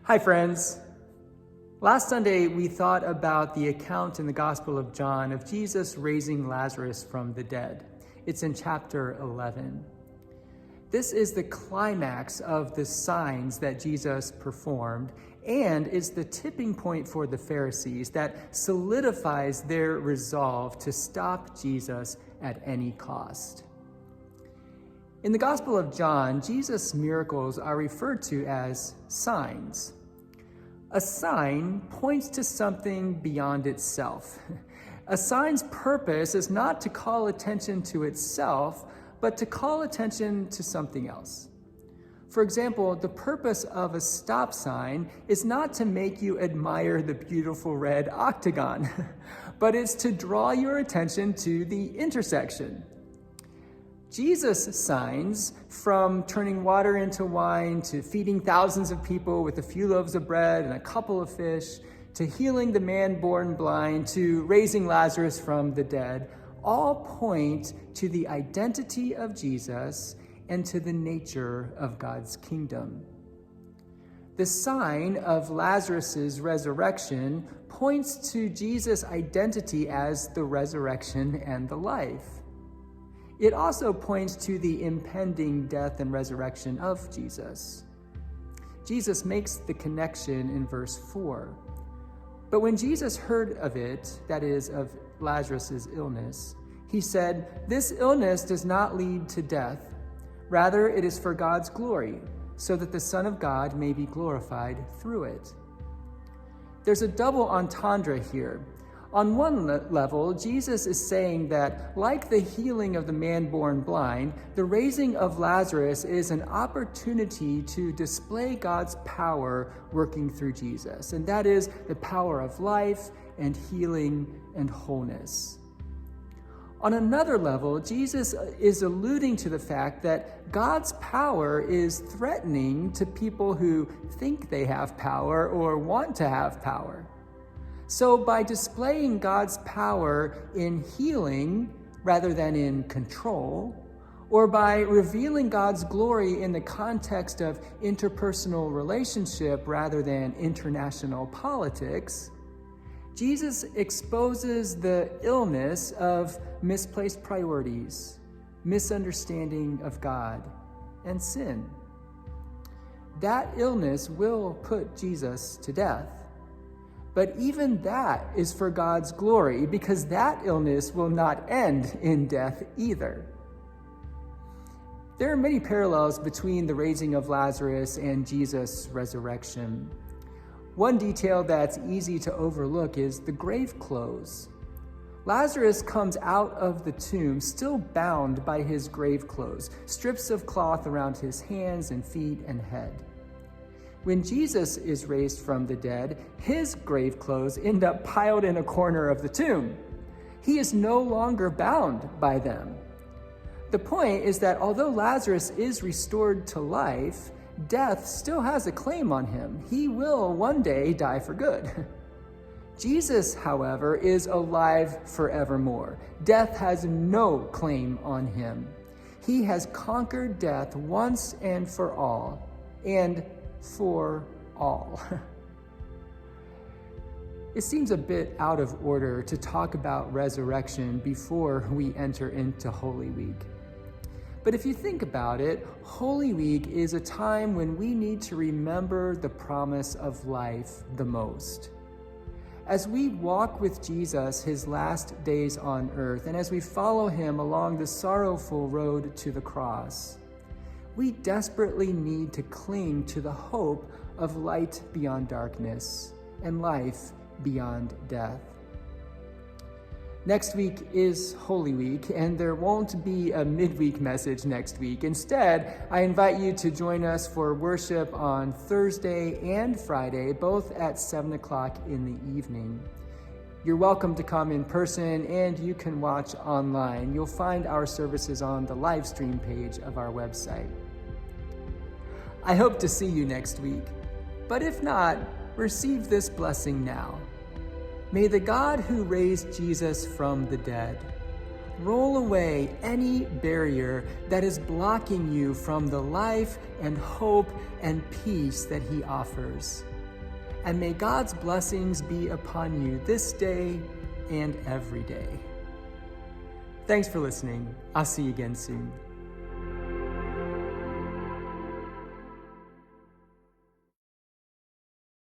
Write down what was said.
Hi, friends. Last Sunday, we thought about the account in the Gospel of John of Jesus raising Lazarus from the dead. It's in chapter 11. This is the climax of the signs that Jesus performed and is the tipping point for the Pharisees that solidifies their resolve to stop Jesus at any cost. In the Gospel of John, Jesus' miracles are referred to as signs. A sign points to something beyond itself. A sign's purpose is not to call attention to itself, but to call attention to something else. For example, the purpose of a stop sign is not to make you admire the beautiful red octagon, but it's to draw your attention to the intersection. Jesus' signs, from turning water into wine to feeding thousands of people with a few loaves of bread and a couple of fish, to healing the man born blind, to raising Lazarus from the dead, all point to the identity of Jesus and to the nature of God's kingdom. The sign of Lazarus' resurrection points to Jesus' identity as the resurrection and the life. It also points to the impending death and resurrection of Jesus. Jesus makes the connection in verse 4. But when Jesus heard of it, that is, of Lazarus' illness, he said, "This illness does not lead to death. Rather, it is for God's glory, so that the Son of God may be glorified through it." There's a double entendre here. On one level, Jesus is saying that, like the healing of the man born blind, the raising of Lazarus is an opportunity to display God's power working through Jesus, and that is the power of life and healing and wholeness. On another level, Jesus is alluding to the fact that God's power is threatening to people who think they have power or want to have power. So by displaying God's power in healing rather than in control, or by revealing God's glory in the context of interpersonal relationship rather than international politics, Jesus exposes the illness of misplaced priorities, misunderstanding of God, and sin. That illness will put Jesus to death. But even that is for God's glory, because that illness will not end in death either. There are many parallels between the raising of Lazarus and Jesus' resurrection. One detail that's easy to overlook is the grave clothes. Lazarus comes out of the tomb still bound by his grave clothes, strips of cloth around his hands and feet and head. When Jesus is raised from the dead, his grave clothes end up piled in a corner of the tomb. He is no longer bound by them. The point is that although Lazarus is restored to life, death still has a claim on him. He will one day die for good. Jesus, however, is alive forevermore. Death has no claim on him. He has conquered death once and for all, and for all. It seems a bit out of order to talk about resurrection before we enter into Holy Week. But if you think about it, Holy Week is a time when we need to remember the promise of life the most. As we walk with Jesus his last days on earth, and as we follow him along the sorrowful road to the cross, we desperately need to cling to the hope of light beyond darkness and life beyond death. Next week is Holy Week, and there won't be a midweek message next week. Instead, I invite you to join us for worship on Thursday and Friday, both at 7 o'clock in the evening. You're welcome to come in person, and you can watch online. You'll find our services on the live stream page of our website. I hope to see you next week, but if not, receive this blessing now. May the God who raised Jesus from the dead roll away any barrier that is blocking you from the life and hope and peace that he offers. and may God's blessings be upon you this day and every day. Thanks for listening. I'll see you again soon.